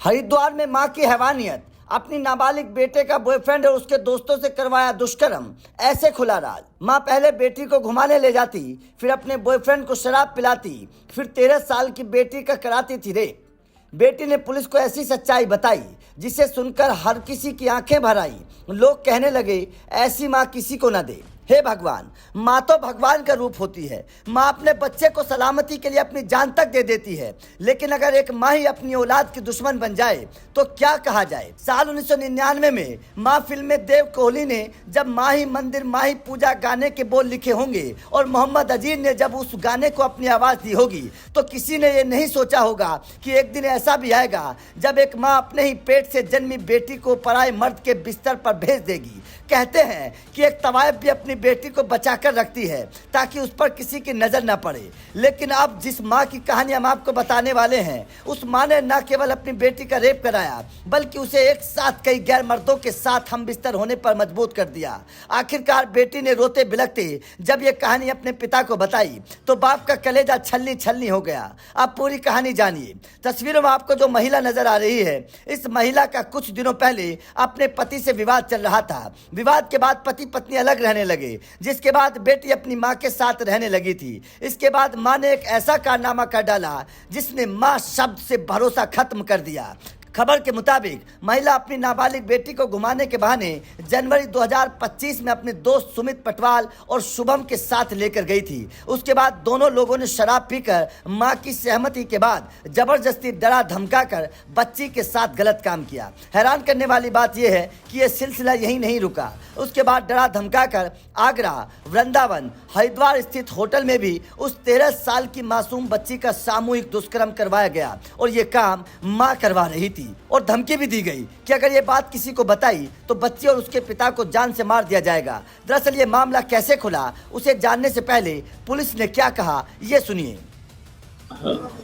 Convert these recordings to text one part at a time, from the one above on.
हरिद्वार में मां की हैवानियत, अपनी नाबालिग बेटे का बॉयफ्रेंड और उसके दोस्तों से करवाया दुष्कर्म। ऐसे खुला राज। मां पहले बेटी को घुमाने ले जाती, फिर अपने बॉयफ्रेंड को शराब पिलाती, फिर 13 साल की बेटी का कराती थी रेप। बेटी ने पुलिस को ऐसी सच्चाई बताई जिसे सुनकर हर किसी की आंखें भर आई। लोग कहने लगे, ऐसी मां किसी को न दे। हे भगवान, माँ तो भगवान का रूप होती है। माँ अपने बच्चे को सलामती के लिए अपनी जान तक दे देती है, लेकिन अगर एक माँ ही अपनी औलाद की दुश्मन बन जाए तो क्या कहा जाए। साल 1999 में माँ फिल्म में देव कोहली ने जब माँ ही मंदिर माँ ही पूजा गाने के बोल लिखे होंगे और मोहम्मद अजीज ने जब उस गाने को अपनी आवाज दी होगी, तो किसी ने ये नहीं सोचा होगा कि एक दिन ऐसा भी आएगा जब एक माँ अपने ही पेट से जन्मी बेटी को पराए मर्द के बिस्तर पर भेज देगी। कहते हैं कि एक तवायफ भी अपनी बेटी को बचाकर रखती है ताकि उस पर किसी की नजर न पड़े। लेकिन अब जिस माँ की कहानी हम आपको बताने वाले हैं, उस माँ ने न केवल अपनी बेटी का रेप कराया, बल्कि उसे एक साथ कई गैर मर्दों के साथ हम बिस्तर होने पर मजबूर कर दिया। आखिरकार बेटी ने रोते बिलखते जब ये कहानी अपने पिता को बताई तो बाप का कलेजा छलनी छलनी हो गया। अब पूरी कहानी जानिए। तस्वीरों में आपको जो महिला नजर आ रही है, इस महिला का कुछ दिनों पहले अपने पति से विवाद चल रहा था। विवाद के बाद पति पत्नी अलग रहने लगे, जिसके बाद बेटी अपनी मां के साथ रहने लगी थी। इसके बाद मां ने एक ऐसा कारनामा कर डाला जिसने मां शब्द से भरोसा खत्म कर दिया। खबर के मुताबिक महिला अपनी नाबालिग बेटी को घुमाने के बहाने जनवरी 2025 में अपने दोस्त सुमित पटवाल और शुभम के साथ लेकर गई थी। उसके बाद दोनों लोगों ने शराब पीकर मां की सहमति के बाद जबरदस्ती डरा धमकाकर बच्ची के साथ गलत काम किया। हैरान करने वाली बात यह है कि यह सिलसिला यहीं नहीं रुका। उसके बाद डरा धमकाकर आगरा, वृंदावन, हरिद्वार स्थित होटल में भी उस 13 साल की मासूम बच्ची का सामूहिक दुष्कर्म करवाया गया और ये काम मां करवा रही थी। और धमकी भी दी गई कि अगर ये बात किसी को बताई तो बच्ची और उसके पिता को जान से मार दिया जाएगा। दरअसल ये मामला कैसे खुला, उसे जानने से पहले पुलिस ने क्या कहा, ये सुनिए।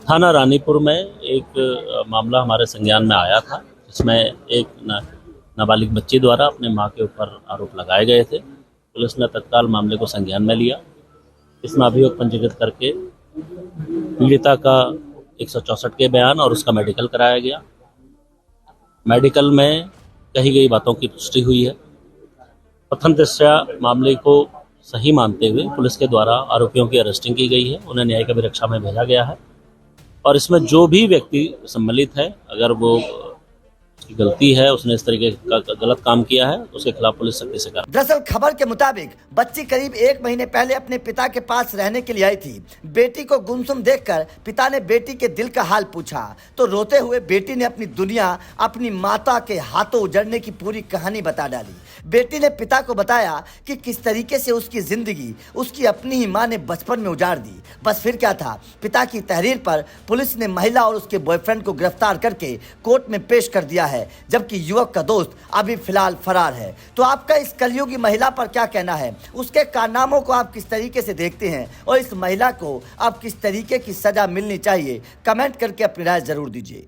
थाना रानीपुर में एक मामला हमारे संज्ञान में आया था। इसमें एक नाबालिग बच्ची द्वारा अपने मां के ऊपर आरोप लगाए गए थे। पुलिस ने तत्काल मामले को संज्ञान में लिया। इसमें अभियोग पंजीकृत करके पीड़िता का 164 के बयान और उसका मेडिकल कराया गया। मेडिकल में कही गई बातों की पुष्टि हुई है। प्रथम दृष्टया मामले को सही मानते हुए पुलिस के द्वारा आरोपियों की अरेस्टिंग की गई है, उन्हें न्यायिक अभिरक्षा में भेजा गया है और इसमें जो भी व्यक्ति सम्मिलित है, अगर वो उसकी गलती है, उसने इस तरीके का गलत काम किया है, तो उसके खिलाफ पुलिस सख्ती से कार्रवाई। दरअसल खबर के मुताबिक बच्ची करीब 1 महीने पहले अपने पिता के पास रहने के लिए आई थी। बेटी को गुमसुम देखकर पिता ने बेटी के दिल का हाल पूछा तो रोते हुए बेटी ने अपनी दुनिया अपनी माता के हाथों उजड़ने की पूरी कहानी बता डाली। बेटी ने पिता को बताया कि किस तरीके से उसकी जिंदगी उसकी अपनी ही मां ने बचपन में उजाड़ दी। बस फिर क्या था, पिता की तहरीर पर पुलिस ने महिला और उसके बॉयफ्रेंड को गिरफ्तार करके कोर्ट में पेश कर दिया है, जबकि युवक का दोस्त अभी फिलहाल फरार है। तो आपका इस कलयुगी महिला पर क्या कहना है, उसके कारनामों को आप किस तरीके से देखते हैं और इस महिला को अब किस तरीके की सजा मिलनी चाहिए, कमेंट करके अपनी राय जरूर दीजिए।